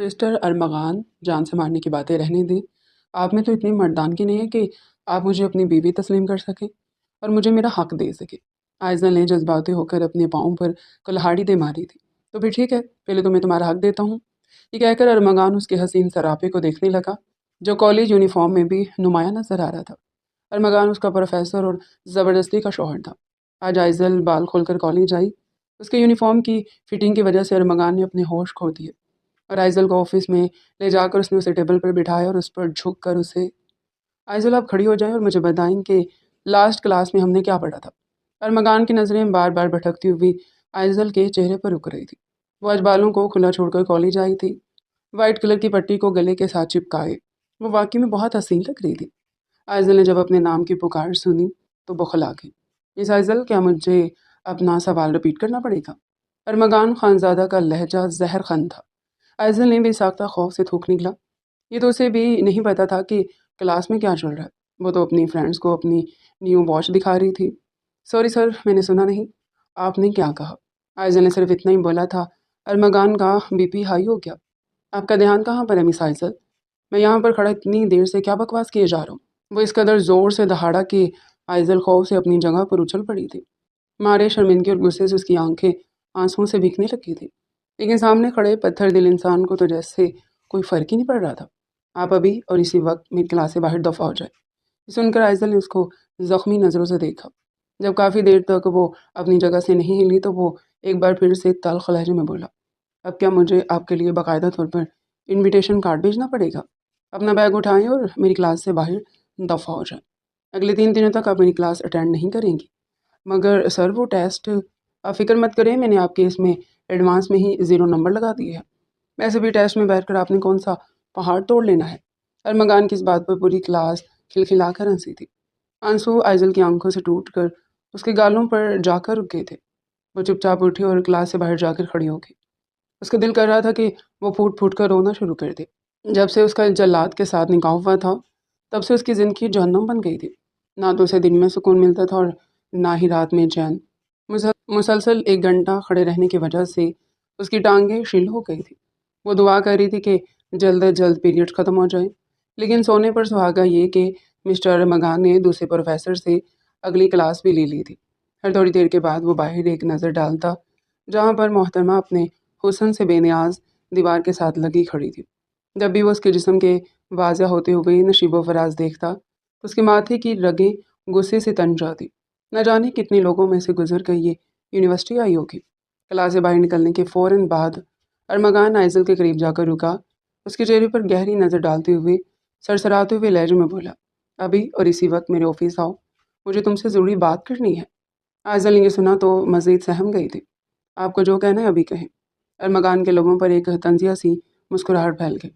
Mister Armaghan, جان سے مارنے کی باتیں رہنے دیں۔ آپ میں تو اتنی مردانگی نہیں ہے کہ آپ مجھے اپنی بیوی تسلیم کر سکیں اور مجھے میرا حق دے سکیں۔ عائزل نے جذباتی ہو کر اپنے پاؤں پر کلہاڑی دے ماری تھی۔ تو پھر ٹھیک ہے، پہلے تو میں تمہارا حق دیتا ہوں۔ یہ کہہ کر ارمغان اس کے حسین سراپے کو دیکھنے لگا جو کالج یونیفارم میں بھی نمایاں نظر آ رہا تھا۔ ارمغان اس کا پروفیسر اور زبردستی کا شوہر تھا۔ آج عائزل بال کھول کر کالج آئی۔ اس کے یونیفارم کی فٹنگ کی وجہ سے ارمغان نے اپنے ہوش کھو دیے اور عائزل کو آفس میں لے جا کر اس نے اسے ٹیبل پر بٹھایا اور اس پر جھک کر اسے عائزل آپ کھڑی ہو جائیں اور مجھے بتائیں کہ لاسٹ کلاس میں ہم نے کیا پڑھا تھا۔ ارمغان کی نظریں بار بار بھٹکتی ہوئی عائزل کے چہرے پر رک رہی تھی۔ وہ آج بالوں کو کھلا چھوڑ کر کالج آئی تھی، وائٹ کلر کی پٹی کو گلے کے ساتھ چپکائے۔ وہ واقعی میں بہت حسین لگ رہی تھی۔ عائزل نے جب اپنے نام کی پکار سنی تو بخلا گئی۔ اس عائزل، کیا مجھے اپنا سوال رپیٹ کرنا پڑے گا؟ ارمغان خانزادہ کا لہجہ زہر خن تھا۔ عائزل نے بے ساختہ خوف سے تھوک نکلا۔ یہ تو اسے بھی نہیں پتا تھا کہ کلاس میں کیا چل رہا ہے۔ وہ تو اپنی فرینڈز کو اپنی نیو واچ دکھا رہی تھی۔ سوری سر، میں نے سنا نہیں۔ آپ نے کیا کہا؟ عائزل نے صرف اتنا ہی بولا تھا۔ ارمغان کا بی پی ہائی ہو گیا۔ آپ کا دھیان کہاں پر ہے مس عائزل؟ میں یہاں پر کھڑا اتنی دیر سے کیا بکواس کیے جا رہا ہوں؟ وہ اس قدر زور سے دہاڑا کہ عائزل خوف سے اپنی جگہ پر اچھل پڑی تھی۔ مارے شرمندگی اور غصے سے اس کی آنکھیں آنسوؤں سے بھیگنے لگی تھی، لیکن سامنے کھڑے پتھر دل انسان کو تو جیسے کوئی فرق ہی نہیں پڑ رہا تھا۔ آپ ابھی اور اسی وقت میری کلاس سے باہر دفعہ ہو جائے۔ یہ سن کر عائزل نے اس کو زخمی نظروں سے دیکھا۔ جب کافی دیر تک وہ اپنی جگہ سے نہیں ہلی تو وہ ایک بار پھر سے تلخ لہجے میں بولا، اب کیا مجھے آپ کے لیے باقاعدہ طور پر انویٹیشن کارڈ بھیجنا پڑے گا؟ اپنا بیگ اٹھائیں اور میری کلاس سے باہر دفعہ ہو جائیں۔ اگلے 3 دنوں تک آپ میری کلاس اٹینڈ نہیں کریں گی۔ مگر سر وہ ٹیسٹ، آپ فکر مت کریں، میں نے آپ کے اس میں ایڈوانس میں ہی 0 نمبر لگا دیے ہیں۔ ویسے بھی ٹیسٹ میں بیٹھ کر آپ نے کون سا پہاڑ توڑ لینا ہے؟ ارمغان کی اس بات پر پوری کلاس کھلکھلا کر ہنسی تھی۔ آنسو عائزل کی آنکھوں سے ٹوٹ کر اس کے گالوں پر جا کر رک گئے تھے۔ وہ چپ چاپ اٹھی اور کلاس سے باہر جا کر کھڑی ہو گئی۔ اس کا دل کر رہا تھا کہ وہ پھوٹ پھوٹ کر رونا شروع کر دے۔ جب سے اس کا جلاد کے ساتھ نکاح ہوا تھا تب سے اس کی زندگی جہنم بن گئی تھی۔ نہ تو اسے دن میں سکون ملتا تھا اور نہ ہی رات میں چین۔ مسلسل 1 گھنٹہ کھڑے رہنے کی وجہ سے اس کی ٹانگیں شل ہو گئی تھی۔ وہ دعا کر رہی تھی کہ جلد از جلد پیریڈ ختم ہو جائیں، لیکن سونے پر سہاگا یہ کہ مسٹر ارمغان نے دوسرے پروفیسر سے اگلی کلاس بھی لے لی تھی۔ ہر تھوڑی دیر کے بعد وہ باہر ایک نظر ڈالتا جہاں پر محترمہ اپنے حسن سے بے نیاز دیوار کے ساتھ لگی کھڑی تھی۔ جب بھی وہ اس کے جسم کے واضح ہوتے ہوئے نشیب و فراز دیکھتا تو اس کے ماتھے کی رگیں غصے سے تن جاتی۔ نہ جانے کتنے لوگوں میں سے گزر کر یہ یونیورسٹی آئی ہوگی۔ کلاس سے باہر نکلنے کے فوراً بعد ارمغان عائزل کے قریب جا کر رکا۔ اس کے چہرے پر گہری نظر ڈالتے ہوئے سرسراتے ہوئے لہجے میں بولا، ابھی اور اسی وقت میرے آفس آؤ، مجھے تم سے ضروری بات کرنی ہے۔ عائزل نے یہ سنا تو مزید سہم گئی تھی۔ آپ کو جو کہنا ہے ابھی کہیں۔ ارمغان کے لبوں پر ایک طنزیہ سی مسکراہٹ پھیل گئی۔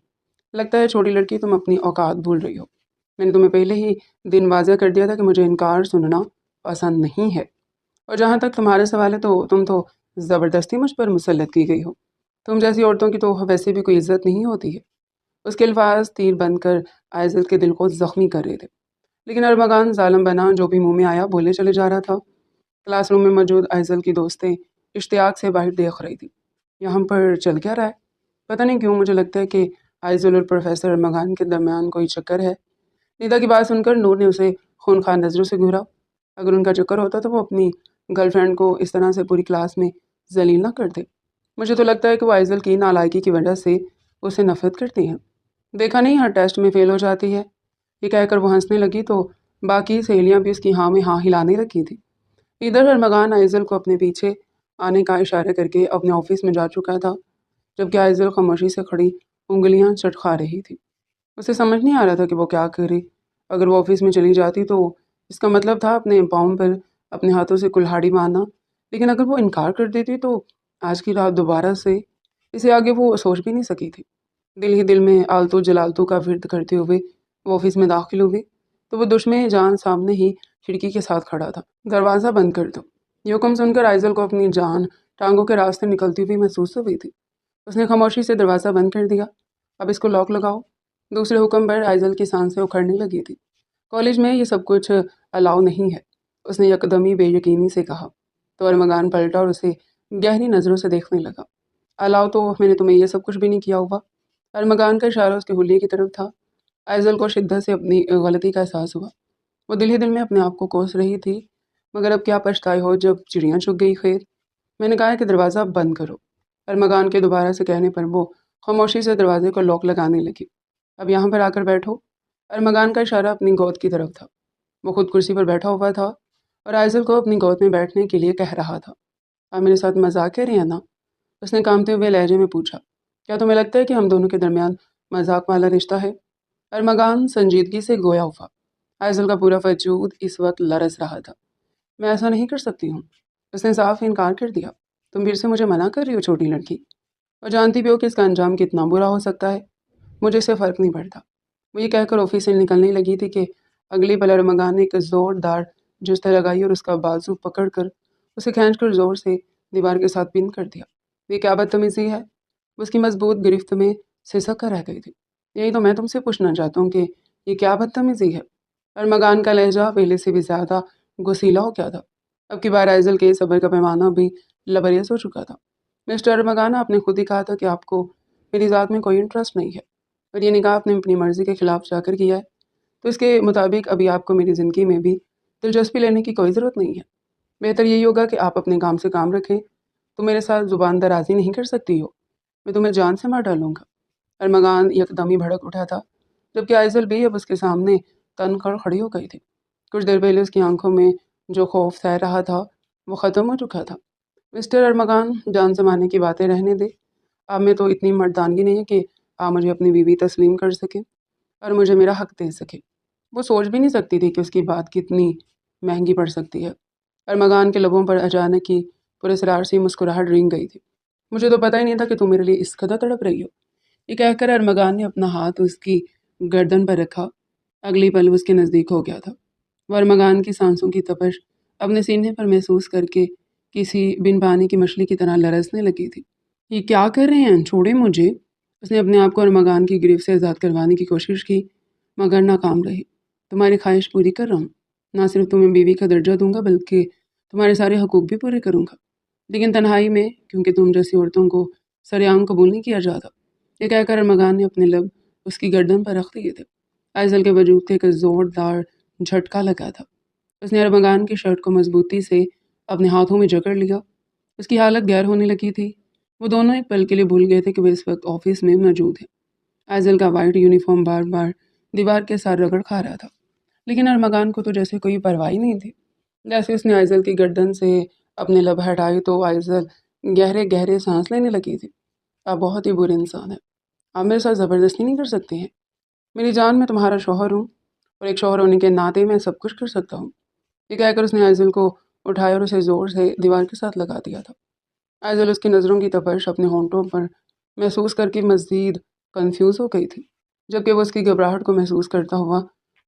لگتا ہے چھوٹی لڑکی تم اپنی اوقات بھول رہی ہو۔ میں نے تمہیں پہلے ہی دن واضح کر دیا تھا کہ مجھے انکار سننا پسند نہیں ہے، اور جہاں تک تمہارا سوال ہے تو تم تو زبردستی مجھ پر مسلط کی گئی ہو۔ تم جیسی عورتوں کی تو ویسے بھی کوئی عزت نہیں ہوتی ہے۔ اس کے الفاظ تیر بن کر عائزل کے دل کو زخمی کر رہے تھے، لیکن ارمغان ظالم بنا جو بھی منہ میں آیا بولے چلے جا رہا تھا۔ کلاس روم میں موجود عائزل کی دوستیں اشتیاق سے باہر دیکھ رہی تھی۔ یہاں پر چل کیا رہا ہے؟ پتہ نہیں کیوں مجھے لگتا ہے کہ عائزل اور پروفیسر ارمغان کے درمیان کوئی چکر ہے۔ نیدا کی بات سن کر نور نے اسے خونخوار نظروں سے گھورا۔ اگر ان کا چکر ہوتا تو وہ اپنی گرل فرینڈ کو اس طرح سے پوری کلاس میں ذلیل نہ کرتے۔ مجھے تو لگتا ہے کہ وہ عائزل کی نالائکی کی وجہ سے اسے نفرت کرتی ہیں۔ دیکھا نہیں ہر ٹیسٹ میں فیل ہو جاتی ہے۔ یہ کہہ کر وہ ہنسنے لگی تو باقی سہیلیاں بھی اس کی ہاں میں ہاں ہلانے لگی تھی۔ ادھر ارمغان عائزل کو اپنے پیچھے آنے کا اشارہ کر کے اپنے آفس میں جا چکا تھا، جبکہ عائزل خاموشی سے کھڑی انگلیاں چٹکا رہی تھی۔ اسے سمجھ نہیں آ رہا تھا کہ وہ کیا کرے۔ اگر وہ آفس میں چلی جاتی تو اس کا مطلب تھا اپنے پاؤں پر اپنے ہاتھوں سے کلہاڑی مارنا، لیکن اگر وہ انکار کر دیتی تو آج کی رات دوبارہ سے اسے آگے وہ سوچ بھی نہیں سکی تھی۔ دل ہی دل میں آلتو جلالتو کا ورد کرتے ہوئے وہ آفس میں داخل ہوئی تو وہ دشمن جان سامنے ہی کھڑکی کے ساتھ کھڑا تھا۔ دروازہ بند کر دو۔ یہ حکم سن کر عائزل کو اپنی جان ٹانگوں کے راستے نکلتی ہوئی محسوس ہوئی تھی۔ اس نے خاموشی سے دروازہ بند کر دیا۔ اب اس کو لاک لگاؤ۔ دوسرے حکم پر عائزل کی سانسیں اکھڑنے لگی تھی۔ کالج میں یہ سب کچھ الاؤ نہیں ہے، اس نے یکدمی بے یقینی سے کہا تو ارمغان پلٹا اور اسے گہری نظروں سے دیکھنے لگا۔ الاؤ تو میں نے تمہیں یہ سب کچھ بھی نہیں کیا ہوا۔ ارمغان کا اشارہ اس کے حلیے کی طرف تھا۔ آئزل کو شدت سے اپنی غلطی کا احساس ہوا۔ وہ دل ہی دل میں اپنے آپ کو کوس رہی تھی، مگر اب کیا پچھتائی ہو جب چڑیاں چگ گئی خیر۔ میں نے کہا کہ دروازہ بند کرو۔ ارمغان کے دوبارہ سے کہنے پر وہ خاموشی سے دروازے کو لاک لگانے لگی۔ اب یہاں پر آ کر بیٹھو۔ ارمغان کا اشارہ اپنی گود کی طرف تھا۔ وہ خود کرسی پر بیٹھا ہوا تھا اور آئزل کو اپنی گود میں بیٹھنے کے لیے کہہ رہا تھا۔ آپ میرے ساتھ مذاق کر رہی ہیں نا؟ اس نے کانپتے ہوئے لہجے میں پوچھا۔ کیا تمہیں لگتا ہے کہ ہم دونوں کے درمیان مذاق والا رشتہ ہے؟ ارمغان سنجیدگی سے گویا ہوا۔ آئزل کا پورا وجود اس وقت لرز رہا تھا۔ میں ایسا نہیں کر سکتی ہوں۔ اس نے صاف انکار کر دیا۔ تم پھر سے مجھے منع کر رہی ہو چھوٹی لڑکی، اور جانتی بھی ہو کہ اس کا انجام کتنا برا ہو سکتا ہے۔ مجھے اس سے فرق نہیں پڑتا۔ وہ یہ کہہ کر آفس سے نکلنے لگی تھی کہ اگلی پل ارمغان نے ایک زوردار جستہ لگائی اور اس کا بازو پکڑ کر اسے کھینچ کر زور سے دیوار کے ساتھ پن کر دیا۔ یہ کیا بدتمیزی ہے؟ وہ اس کی مضبوط گرفت میں سسک کر رہ گئی تھی۔ یہی تو میں تم سے پوچھنا چاہتا ہوں کہ یہ کیا بدتمیزی ہے؟ ارمغان کا لہجہ پہلے سے بھی زیادہ غسیلا ہو گیا تھا۔ اب کی بار آئزل کے صبر کا پیمانہ بھی لبریز ہو چکا تھا۔ مسٹر ارمغان، آپ نے خود ہی کہا تھا کہ آپ کو میری ذات میں کوئی انٹرسٹ نہیں ہے، اور یہ نکاح آپ نے اپنی مرضی کے خلاف جا کر کیا ہے، تو اس کے مطابق ابھی آپ کو میری زندگی میں بھی دلچسپی لینے کی کوئی ضرورت نہیں ہے۔ بہتر یہی ہوگا کہ آپ اپنے کام سے کام رکھیں۔ تم میرے ساتھ زبان درازی نہیں کر سکتی ہو، میں تمہیں جان سے مار ڈالوں گا۔ ارمغان یکدم ہی بھڑک اٹھا تھا، جبکہ آئزل بھی اب اس کے سامنے تن کر کھڑی ہو گئی تھی۔ کچھ دیر پہلے اس کی آنکھوں میں جو خوف سیر رہا تھا وہ ختم ہو چکا تھا۔ مسٹر ارمغان، جان سے مارنے کی باتیں رہنے دے۔ آپ میں تو اتنی مردانگی نہیں ہے کہ آپ مجھے اپنی بیوی تسلیم کر سکیں اور مجھے میرا حق دے سکیں۔ وہ سوچ بھی نہیں سکتی تھی کہ اس کی بات کتنی مہنگی پڑ سکتی ہے۔ ارمغان کے لبوں پر اچانک ہی پراسرار سی مسکراہٹ رنگ گئی تھی۔ مجھے تو پتہ ہی نہیں تھا کہ تم میرے لیے اس قدر تڑپ رہی ہو۔ یہ کہہ کر ارمغان نے اپنا ہاتھ اس کی گردن پر رکھا۔ اگلی پل وہ اس کے نزدیک ہو گیا تھا۔ وہ ارمغان کی سانسوں کی تپش اپنے سینے پر محسوس کر کے کسی بن پانی کی مچھلی کی طرح لرزنے لگی تھی۔ یہ کیا کر رہے ہیں؟ چھوڑیں مجھے۔ اس نے اپنے آپ کو ارمغان کی گرفت سے آزاد کروانے کی کوشش کی، مگر ناکام رہی۔ تمہاری خواہش پوری کر رہا ہوں۔ نہ صرف تمہیں بیوی کا درجہ دوں گا بلکہ تمہارے سارے حقوق بھی پورے کروں گا، لیکن تنہائی میں، کیونکہ تم جیسی عورتوں کو سریعام قبول نہیں کیا جاتا۔ یہ کہہ کر ارمغان نے اپنے لب اس کی گردن پر رکھ دیے تھے۔ آئزل کے وجود کے ایک زوردار جھٹکا لگا تھا۔ اس نے ارمغان کی شرٹ کو مضبوطی سے اپنے ہاتھوں میں جکڑ لیا۔ اس کی حالت غیر ہونے لگی تھی۔ وہ دونوں ایک پل کے لیے بھول گئے تھے کہ وہ اس وقت آفس میں موجود ہیں۔ آئزل کا وائٹ یونیفارم بار بار دیوار کے ساتھ رگڑ کھا رہا تھا، لیکن ارمغان کو تو جیسے کوئی پرواہ ہی نہیں تھی۔ جیسے اس نے آئزل کی گردن سے اپنے لب ہٹائے تو آئزل گہرے گہرے سانس لینے لگی تھی۔ آپ بہت ہی برے انسان ہیں۔ آپ میرے ساتھ زبردستی نہیں کر سکتے ہیں۔ میری جان، میں تمہارا شوہر ہوں، اور ایک شوہر ہونے کے ناطے میں سب کچھ کر سکتا ہوں۔ یہ کہہ کر اس نے آئزل کو اٹھایا اور اسے زور سے دیوار کے ساتھ لگا دیا تھا۔ آئزل اس کی نظروں کی تپش اپنے ہونٹوں پر محسوس کر کے مزید کنفیوز ہو گئی تھی، جبکہ وہ اس کی گھبراہٹ کو محسوس کرتا ہوا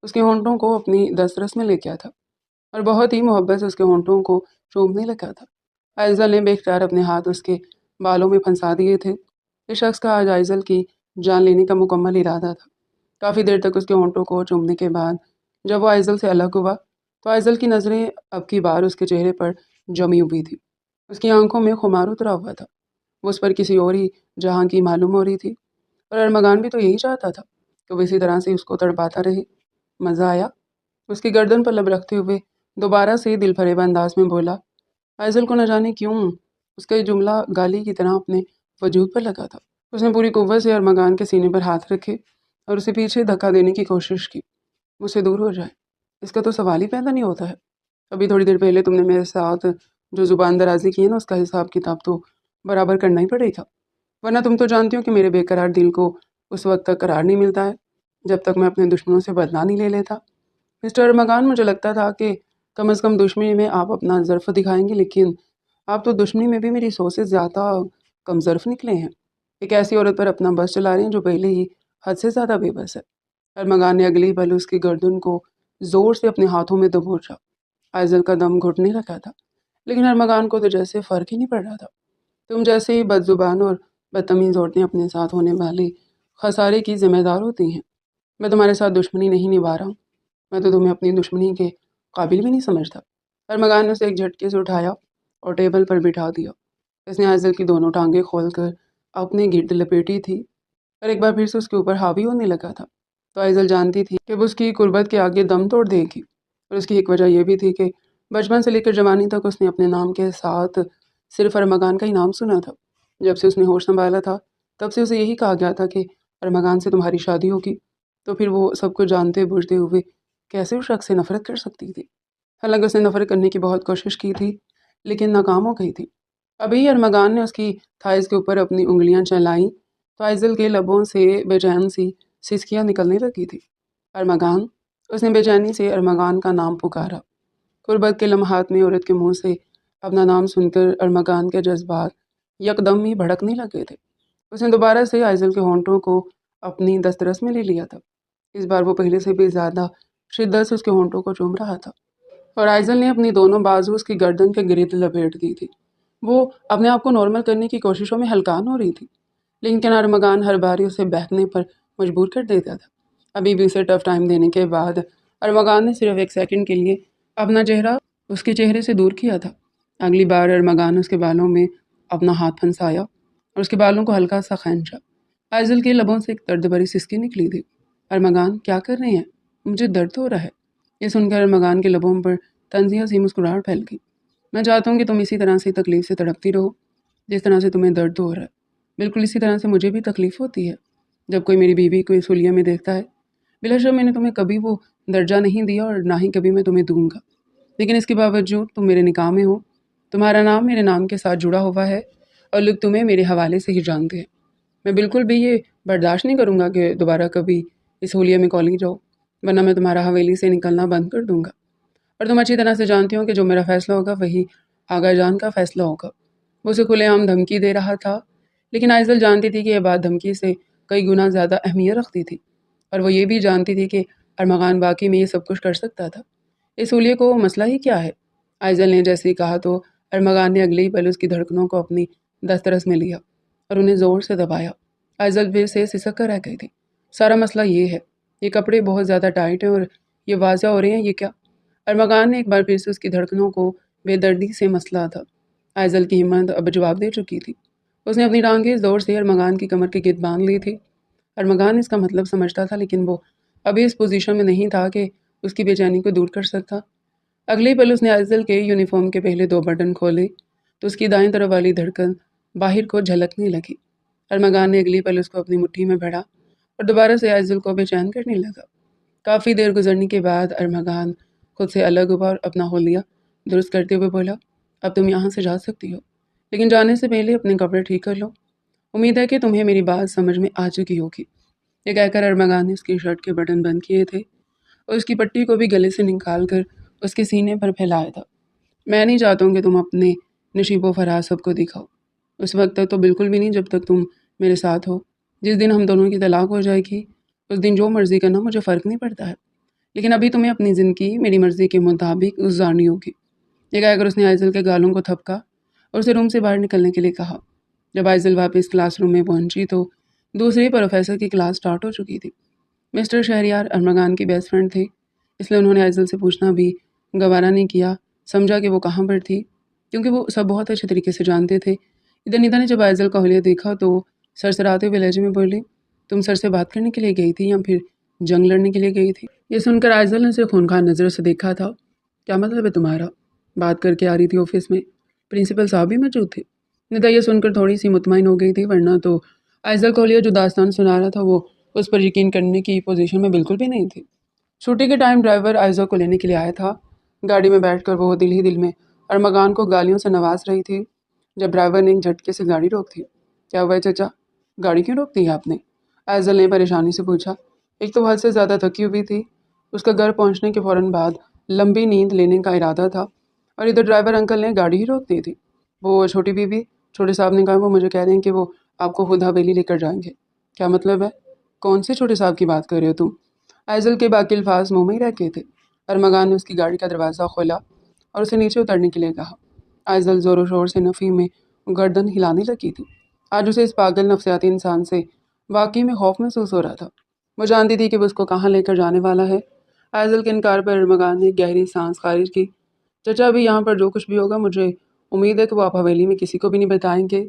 اس کے ہونٹوں کو اپنی دسترس میں لے گیا تھا اور بہت ہی محبت سے اس کے ہونٹوں کو چومنے لگا تھا۔ آئزل نے بے اختیار اپنے ہاتھ اس کے بالوں میں پھنسا دیے تھے۔ اس شخص کا آج آئزل کی جان لینے کا مکمل ارادہ تھا۔ کافی دیر تک اس کے ہونٹوں کو چومنے کے بعد جب وہ آئزل سے الگ ہوا تو آئزل کی نظریں اب کی بار اس کے چہرے پر جمی ہوئی تھی۔ اس کی آنکھوں میں خمار اترا ہوا تھا۔ وہ اس پر کسی اور ہی جہاں کی معلوم ہو رہی تھی، اور ارمغان بھی تو یہی چاہتا تھا کہ وہ اسی طرح سے اس کو تڑپاتا رہے۔ مزہ آیا؟ اس کی گردن پر لب رکھتے ہوئے دوبارہ سے دل فریب انداز میں بولا۔ آئزل کو نہ جانے کیوں اس کا یہ جملہ گالی کی طرح اپنے وجود پر لگا تھا۔ اس نے پوری قوت سے ارمغان کے سینے پر ہاتھ رکھے اور اسے پیچھے دھکا دینے کی کوشش کی۔ مجھ سے دور ہو جائے، اس کا تو سوال ہی پیدا نہیں ہوتا ہے۔ ابھی تھوڑی دیر پہلے تم نے میرے ساتھ جو زبان درازی کی ہے نا، اس کا حساب کتاب تو برابر کرنا ہی پڑے گا، ورنہ تم تو جانتی ہو کہ میرے بے قرار دل کو اس وقت تک قرار نہیں ملتا ہے جب تک میں اپنے دشمنوں سے بدلہ نہیں لے لیتا۔ مسٹر ارمغان، مجھے لگتا تھا کہ کم از کم دشمنی میں آپ اپنا ظرف دکھائیں گے، لیکن آپ تو دشمنی میں بھی میری سوچ سے زیادہ کم ظرف نکلے ہیں۔ ایک ایسی عورت پر اپنا بس چلا رہے ہیں جو پہلے ہی حد سے زیادہ بے بس ہے۔ ارمغان نے اگلی پل اس کی گردن کو زور سے اپنے ہاتھوں میں دبوچا۔ آئزل کا دم گھٹنے لگا تھا، لیکن ارمغان کو تو جیسے فرق ہی نہیں پڑ رہا تھا۔ تم جیسے ہی بد زبان اور بدتمیز عورتیں اپنے ساتھ ہونے والے خسارے کی ذمہ دار ہوتی ہیں۔ میں تمہارے ساتھ دشمنی نہیں نبھا رہا ہوں، میں تو تمہیں اپنی دشمنی کے قابل بھی نہیں سمجھتا۔ ارمغان نے اسے ایک جھٹکے سے اٹھایا اور ٹیبل پر بٹھا دیا۔ اس نے آئزل کی دونوں ٹانگیں کھول کر اپنے گرد لپیٹی تھی اور ایک بار پھر سے اس کے اوپر حاوی ہونے لگا تھا، تو آئزل جانتی تھی کہ وہ اس کی قربت کے آگے دم توڑ دے گی۔ اور اس کی ایک وجہ یہ بھی تھی کہ بچپن سے لے کر جوانی تک اس نے اپنے نام کے ساتھ صرف ارمغان کا ہی نام سنا تھا۔ جب سے اس نے ہوش سنبھالا تھا تب سے اسے یہی کہا گیا تھا کہ ارمغان سے تمہاری شادی ہوگی، تو پھر وہ سب کچھ جانتے بوجھتے ہوئے کیسے اس شخص سے نفرت کر سکتی تھی؟ حالانکہ اس نے نفرت کرنے کی بہت کوشش کی تھی لیکن ناکام ہو گئی تھی۔ ابھی ارمغان نے اس کی تھائز کے اوپر اپنی انگلیاں چلائیں تو آئزل کے لبوں سے بے چین سی سسکیاں نکلنے لگی تھی۔ ارمغان، اس نے بے چینی سے ارمغان کا نام پکارا۔ قربت کے لمحات میں عورت کے منہ سے اپنا نام سن کر ارمغان کے جذبات یکدم ہی بھڑکنے لگے تھے۔ اس نے دوبارہ سے آئزل کے ہونٹوں کو اپنی دسترس میں لے لیا تھا۔ اس بار وہ پہلے سے بھی زیادہ شدت سے اس کے ہونٹوں کو چوم رہا تھا اور آئزل نے اپنی دونوں بازو اس کی گردن کے گرد لپیٹ دی تھی۔ وہ اپنے آپ کو نارمل کرنے کی کوششوں میں ہلکان ہو رہی تھی لیکن ارمغان ہر باری اسے بہکنے پر مجبور کر دیتا تھا۔ ابھی بھی اسے ٹف ٹائم دینے کے بعد ارمغان نے صرف ایک سیکنڈ کے لیے اپنا چہرہ اس کے چہرے سے دور کیا تھا۔ اگلی بار ارمغان اس کے بالوں میں اپنا ہاتھ پھنسایا اور اس کے بالوں کو ہلکا سا کھینچا۔ آئزل کے لبوں سے ایک درد بھری سسکی نکلی تھی۔ ارمغان، کیا کر رہے ہیں؟ مجھے درد ہو رہا ہے۔ یہ سن کر ارمغان کے لبوں پر طنزیہ سی مسکراہٹ پھیل گئی۔ میں چاہتا ہوں کہ تم اسی طرح سے تکلیف سے تڑپتی رہو جس طرح سے تمہیں درد ہو رہا ہے۔ بالکل اسی طرح سے مجھے بھی تکلیف ہوتی ہے جب کوئی میری بیوی کو اس حلیے میں دیکھتا ہے۔ بلا شک میں نے تمہیں کبھی وہ درجہ نہیں دیا اور نہ ہی کبھی میں تمہیں دوں گا، لیکن اس کے باوجود تم میرے نکاح میں ہو، تمہارا نام میرے نام کے ساتھ جڑا ہوا ہے اور لوگ تمہیں میرے حوالے سے ہی جانتے ہیں۔ میں بالکل بھی یہ برداشت نہیں کروں گا کہ دوبارہ کبھی اس حلیے میں کالنگ جاؤ، ورنہ میں تمہارا حویلی سے نکلنا بند کر دوں گا۔ اور تم اچھی طرح سے جانتی ہو کہ جو میرا فیصلہ ہوگا وہی آغا جان کا فیصلہ ہوگا۔ وہ اسے کھلے عام دھمکی دے رہا تھا لیکن آئزل جانتی تھی کہ یہ بات دھمکی سے کئی گنا زیادہ اہمیت رکھتی تھی، اور وہ یہ بھی جانتی تھی کہ ارمغان واقعی میں یہ سب کچھ کر سکتا تھا۔ اس حلیے کو مسئلہ ہی کیا ہے؟ آئزل نے جیسے ہی کہا تو ارمغان نے اگلے ہی پل اس کی دھڑکنوں کو اپنی دسترس میں لیا اور انہیں زور سے دبایا۔ آئزل پھر سے سسک کر رہ گئی تھی۔ سارا مسئلہ یہ ہے، یہ کپڑے بہت زیادہ ٹائٹ ہیں اور یہ واضح ہو رہے ہیں، یہ کیا؟ ارمغان نے ایک بار پھر سے اس کی دھڑکنوں کو بے دردی سے مسئلہ تھا۔ آئزل کی ہمت اب جواب دے چکی تھی۔ اس نے اپنی ٹانگیں زور سے ارمغان کی کمر کے گرد باندھ لی تھی۔ ارمغان اس کا مطلب سمجھتا تھا لیکن وہ ابھی اس پوزیشن میں نہیں تھا کہ اس کی بے چینی کو دور کر سکتا۔ اگلے پل اس نے آئزل کے یونیفارم کے پہلے 2 بٹن کھولے تو اس کی دائیں طرف والی دھڑکن باہر کو جھلکنے لگی۔ ارمغان نے اگلی پل اس کو اپنی مٹھی میں بھرا اور دوبارہ سے آئزل کو بے چین کرنے لگا۔ کافی دیر گزرنے کے بعد ارمغان خود سے الگ ہوا اور اپنا حلیہ درست کرتے ہوئے بولا، اب تم یہاں سے جا سکتی ہو، لیکن جانے سے پہلے اپنے کپڑے ٹھیک کر لو۔ امید ہے کہ تمہیں میری بات سمجھ میں آ چکی ہوگی۔ یہ کہہ کر ارمغان نے اس کی شرٹ کے بٹن بند کیے تھے اور اس کی پٹی کو بھی گلے سے نکال کر اس کے سینے پر پھیلایا تھا۔ میں نہیں چاہتا ہوں کہ تم اپنے نشیب و فراز سب کو دکھاؤ، اس وقت تک تو بالکل بھی نہیں جب تک تم میرے ساتھ ہو۔ جس دن ہم دونوں کی طلاق ہو جائے گی اس دن جو مرضی کرنا، مجھے فرق نہیں پڑتا ہے، لیکن ابھی تمہیں اپنی زندگی میری مرضی کے مطابق گزارنی ہوگی۔ یہ کہہ کر اس نے آئزل کے گالوں کو تھپکا اور اسے روم سے باہر نکلنے کے لیے کہا۔ جب آئزل واپس کلاس روم میں پہنچی تو دوسرے پروفیسر کی کلاس سٹارٹ ہو چکی تھی۔ مسٹر شہریار ارمغان کی بیسٹ فرینڈ تھے، اس لیے انہوں نے آئزل سے پوچھنا بھی گوارا نہیں کیا۔ سمجھا کہ وہ کہاں پر تھی کیونکہ وہ سب بہت اچھے طریقے سے جانتے تھے۔ ادھر نیتا نے جب آئزل کا حلیہ دیکھا تو سرسراتے ہوئے لہجے میں بولی، تم سر سے بات کرنے کے لیے گئی تھی یا پھر جنگ لڑنے کے لیے گئی تھی؟ یہ سن کر آئزل نے اسے خونخوار نظروں سے دیکھا تھا۔ کیا مطلب ہے تمہارا؟ بات کر کے آ رہی تھی آفس میں، پرنسپل صاحب بھی موجود تھے۔ نیتا یہ سن کر تھوڑی سی مطمئن ہو گئی تھی، ورنہ تو آئزل کا حلیہ جو داستان سنا رہا تھا وہ اس پر یقین کرنے کی پوزیشن میں بالکل بھی نہیں تھی۔ چھٹی کے ٹائم ڈرائیور آئزل کو لینے کے لیے آیا تھا۔ گاڑی میں بیٹھ کر وہ دل ہی دل میں ارمغان کو گالیوں سے نواز رہی تھی جب ڈرائیور نے ایک جھٹکے سے گاڑی روک دی۔ کیا ہوا ہے چچا؟ گاڑی کیوں روک دی ہے آپ نے؟ آئزل نے پریشانی سے پوچھا۔ ایک تو حد سے زیادہ تھکی ہوئی تھی، اس کا گھر پہنچنے کے فوراً بعد لمبی نیند لینے کا ارادہ تھا، اور ادھر ڈرائیور انکل نے گاڑی ہی روک دی تھی۔ وہ چھوٹی بیوی، چھوٹے صاحب نے کہا وہ مجھے کہہ رہے ہیں کہ وہ آپ کو خود حویلی لے کر جائیں گے۔ کیا مطلب ہے؟ کون سے چھوٹے صاحب کی بات کر رہے ہو تم؟ آئزل کے باقی الفاظ منہ میں ہی رہ گئے تھے۔ ارمغان نے اس کی گاڑی کا دروازہ کھولا اور اسے نیچے اترنے کے لیے کہا۔ آئزل زور و شور سے نفی میں گردن ہلانے لگی تھی۔ آج اسے اس پاگل نفسیاتی انسان سے واقعی میں خوف محسوس ہو رہا تھا۔ وہ جانتی تھی کہ وہ اس کو کہاں لے کر جانے والا ہے۔ آئزل کے انکار پر ارمغان نے گہری سانس خارج کی۔ چچا ابھی یہاں پر جو کچھ بھی ہوگا مجھے امید ہے کہ وہ آپ حویلی میں کسی کو بھی نہیں بتائیں گے۔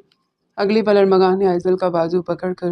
اگلی پل ارمغان نے آئزل کا بازو پکڑ کر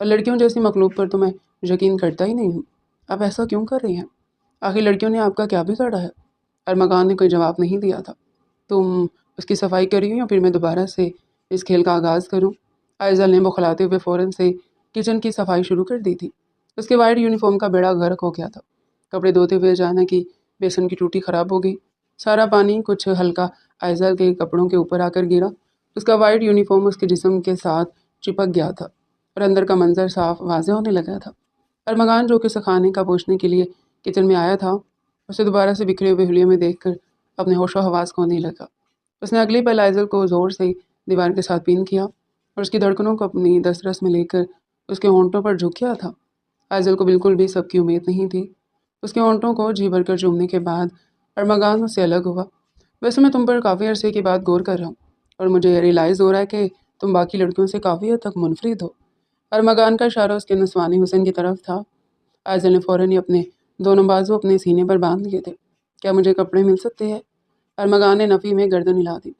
اور لڑکیوں جیسی مخلوق پر تو میں یقین کرتا ہی نہیں ہوں۔ آپ ایسا کیوں کر رہی ہیں؟ آخر لڑکیوں نے آپ کا کیا بگاڑا ہے؟ ارمغان نے کوئی جواب نہیں دیا تھا۔ تم اس کی صفائی کری ہو یا پھر میں دوبارہ سے اس کھیل کا آغاز کروں؟ آئزل نے بخلاتے ہوئے فوراً سے کچن کی صفائی شروع کر دی تھی۔ اس کے وائٹ یونیفارم کا بیڑا غرق ہو گیا تھا۔ کپڑے دھوتے ہوئے اچانک ہی بیسن کی ٹوٹی خراب ہو گئی۔ سارا پانی کچھ ہلکا آئزل کے کپڑوں کے اوپر آ کر گرا۔ اس کا وائٹ یونیفارم اس کے جسم کے ساتھ چپک گیا تھا اور اندر کا منظر صاف واضح ہونے لگا تھا۔ ارمغان جو کہ کھانے کا پوچھنے کے لیے کچن میں آیا تھا، اسے دوبارہ سے بکھرے ہوئے حلیے میں دیکھ کر اپنے ہوش و حواس کھونے لگا۔ اس نے اگلی پل آئزل کو زور سے دیوار کے ساتھ پین کیا اور اس کی دھڑکنوں کو اپنی دسترس میں لے کر اس کے ہونٹوں پر جھک گیا تھا۔ آئزل کو بالکل بھی سب کی امید نہیں تھی۔ اس کے ہونٹوں کو جی بھر کر چومنے کے بعد ارمغان اس سے الگ ہوا۔ ویسے میں تم پر کافی عرصے کے بعد غور کر رہا ہوں اور مجھے ریئلائز ہو رہا ہے کہ تم باقی لڑکیوں سے کافی حد تک منفرد ہو۔ ارمغان کا اشارہ اس کے نسوانی حسن کی طرف تھا۔ آئزل نے فوراً ہی اپنے دونوں بازو اپنے سینے پر باندھ لیے تھے۔ کیا مجھے کپڑے مل سکتے ہیں؟ ارمغان نے نفی میں گردن ہلا دی۔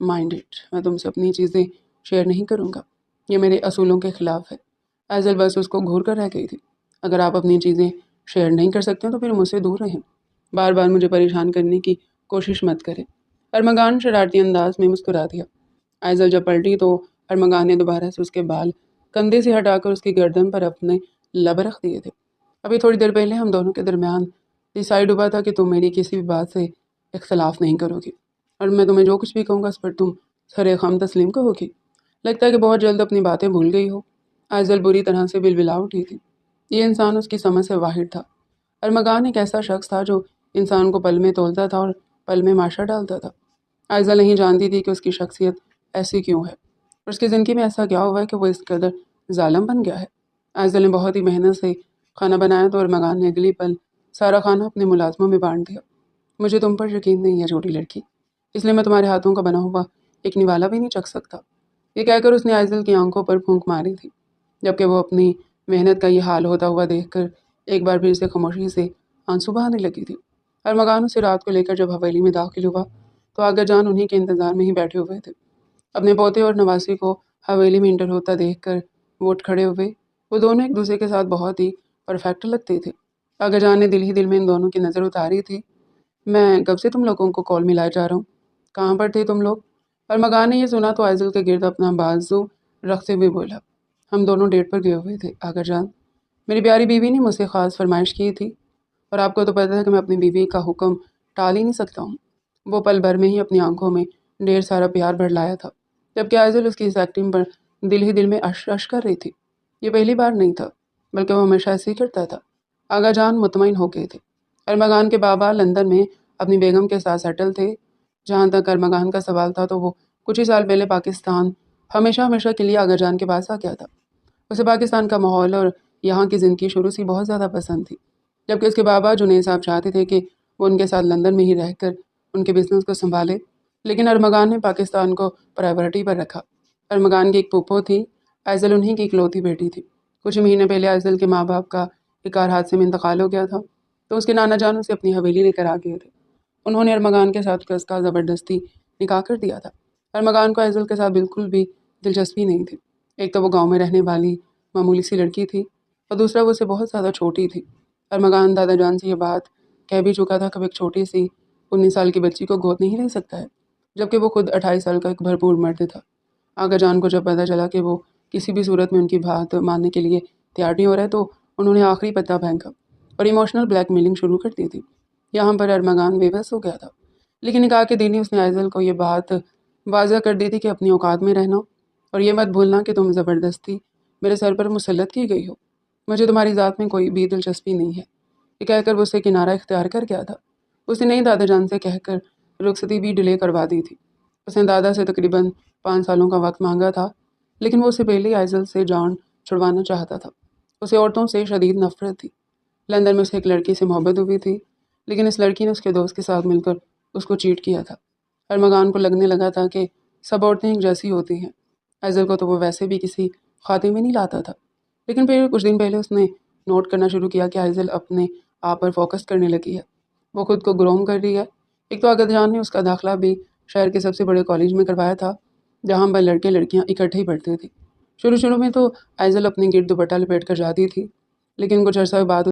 مائنڈ اٹ، میں تم سے اپنی چیزیں شیئر نہیں کروں گا، یہ میرے اصولوں کے خلاف ہے۔ آئزل بس اس کو گھور کر رہ گئی تھی۔ اگر آپ اپنی چیزیں شیئر نہیں کر سکتے تو پھر مجھ سے دور رہیں۔ بار بار مجھے پریشان کرنے کی کوشش مت کریں۔ ارمغان شرارتی انداز میں مسکرا دیا۔ آئزل جب پلٹی تو ارمغان نے دوبارہ سے اس کے بال کندھے سے ہٹا کر اس کی گردن پر اپنے لب رکھ دیے تھے۔ ابھی تھوڑی دیر پہلے ہم دونوں کے درمیان ڈیسائیڈ ہوا تھا کہ تم میری کسی بھی بات سے اختلاف نہیں کرو گی اور میں تمہیں جو کچھ بھی کہوں گا اس پر تم سر خم تسلیم کہو گی۔ لگتا ہے کہ بہت جلد اپنی باتیں بھول گئی ہو۔ آئزل بری طرح سے بلبلا اٹھی تھی۔ یہ انسان اس کی سمجھ سے باہر تھا۔ ارمغان ایک ایسا شخص تھا جو انسان کو پل میں تولتا تھا اور پل میں ماشا ڈالتا تھا۔ آئزل نہیں جانتی تھی کہ اس کی شخصیت ایسی کیوں ہے اور اس کی زندگی میں ایسا کیا ہوا ہے کہ وہ اس قدر ظالم بن گیا ہے۔ آئزل نے بہت ہی محنت سے کھانا بنایا تو ارمغان نے اگلی پل سارا کھانا اپنے ملازموں میں بانٹ دیا۔ مجھے تم پر یقین نہیں ہے چھوٹی لڑکی، اس لیے میں تمہارے ہاتھوں کا بنا ہوا ایک نوالا بھی نہیں چکھ سکتا۔ یہ کہہ کر اس نے آئزل کی آنکھوں پر پھونک ماری تھی، جبکہ وہ اپنی محنت کا یہ حال ہوتا ہوا دیکھ کر ایک بار پھر سے خاموشی سے آنسو بہانے لگی تھی۔ ارمغان اسے رات کو لے کر جب حویلی میں داخل ہوا تو آگا جان انہی کے انتظار میں ہی بیٹھے ہوئے تھے۔ اپنے پوتے اور نواسی کو حویلی میں انٹر ہوتا دیکھ کر وہ اٹھ کھڑے ہوئے۔ وہ دونوں ایک دوسرے کے ساتھ بہت ہی پرفیکٹ لگتے تھے۔ آگا جان نے دل ہی دل میں ان دونوں کی نظر اتاری تھی۔ میں کب سے تم لوگوں کو کال ملائے جا رہا ہوں، کہاں پر تھے تم لوگ؟ ارمغان نے یہ سنا تو آئزل کے گرد اپنا بازو رکھتے ہوئے بولا، ہم دونوں ڈیٹ پر گئے ہوئے تھے آگا جان۔ میری پیاری بیوی نے مجھ سے خاص فرمائش کی تھی اور آپ کو تو پتہ ہے کہ میں اپنی بیوی کا حکم ٹال ہی نہیں سکتا ہوں۔ وہ پل بھر میں ہی اپنی آنکھوں میں ڈھیر سارا پیار بھر لایا تھا، جبکہ آئزل اس کی اس ایکٹنگ پر دل ہی دل میں اش اش کر رہی تھی۔ یہ پہلی بار نہیں تھا، بلکہ وہ ہمیشہ ایسے ہی کرتا تھا۔ آگا جان مطمئن ہو گئے تھے۔ ارمغان کے بابا لندن میں اپنی بیگم کے ساتھ سیٹل تھے۔ جہاں تک ارمغان کا سوال تھا تو وہ کچھ ہی سال پہلے پاکستان ہمیشہ ہمیشہ کے لیے آگا جان کے پاس آ گیا تھا۔ اسے پاکستان کا ماحول اور یہاں کی زندگی شروع سے بہت زیادہ پسند تھی، جبکہ اس کے بابا جنید صاحب چاہتے تھے کہ وہ ان کے ساتھ لندن میں ہی رہ کر ان کے بزنس کو سنبھالے، لیکن ارمغان نے پاکستان کو پرائیورٹی پر رکھا۔ ارمغان کی ایک پھپھو تھی، آئزل انہی کی اکلوتی بیٹی تھی۔ کچھ مہینے پہلے آئزل کے ماں باپ کا ایک کار حادثے میں انتقال ہو گیا تھا تو اس کے نانا جان اسے اپنی حویلی لے کر آ گئے تھے۔ انہوں نے ارمغان کے ساتھ اس کا زبردستی نکاح کر دیا تھا۔ ارمغان کو آئزل کے ساتھ بالکل بھی دلچسپی نہیں تھی۔ ایک تو وہ گاؤں میں رہنے والی معمولی سی لڑکی تھی اور دوسرا وہ اسے بہت زیادہ چھوٹی تھی۔ ارمغان دادا جان سے یہ بات کہہ بھی چکا تھا کہ وہ ایک چھوٹی سی 19 سال کی بچی کو گود نہیں لے سکتا ہے، جبکہ وہ خود 28 سال کا ایک بھرپور مرد تھا۔ آگا جان کو جب پتہ چلا کہ وہ کسی بھی صورت میں ان کی بات ماننے کے لیے تیار نہیں ہو رہا ہے تو انہوں نے آخری پتہ پھینکا اور ایموشنل بلیک میلنگ شروع کر دی تھی۔ یہاں پر ارمغان بے بس ہو گیا تھا، لیکن نکاح کے دن ہی اس نے آئزل کو یہ بات واضح کر دی تھی کہ اپنی اوقات میں رہنا اور یہ مت بھولنا کہ تم زبردستی میرے سر پر مسلط کی گئی ہو۔ مجھے تمہاری ذات میں کوئی بھی دلچسپی نہیں ہے۔ یہ کہہ کر وہ اسے کنارہ اختیار کر گیا تھا۔ اس نے نئی دادا جان سے کہہ کر رخصتی بھی ڈیلے کروا دی تھی۔ اس نے دادا سے تقریباً 5 سالوں کا وقت مانگا تھا، لیکن وہ اسے پہلے ہی آئزل سے جان چھڑوانا چاہتا تھا۔ اسے عورتوں سے شدید نفرت تھی۔ لندن میں اسے ایک لڑکی سے محبت ہوئی تھی، لیکن اس لڑکی نے اس کے دوست کے ساتھ مل کر اس کو چیٹ کیا تھا۔ ارمغان کو لگنے لگا تھا کہ سب عورتیں ایک جیسی ہوتی ہیں۔ آئزل کو تو وہ ویسے بھی کسی خاتے میں نہیں لاتا تھا، لیکن پھر کچھ دن پہلے اس نے نوٹ کرنا شروع کیا کہ آئزل اپنے آپ پر فوکس کرنے لگی ہے۔ وہ خود کو گروم کر رہی ہے۔ ایک تو آگا جان نے اس کا داخلہ بھی شہر کے سب سے بڑے کالج میں کروایا تھا، جہاں پر لڑکے لڑکیاں اکٹھے ہی پڑھتے تھے۔ شروع شروع میں تو آئزل اپنے گرد دوپٹہ لپیٹ کر جاتی تھی، لیکن کچھ عرصہ بعد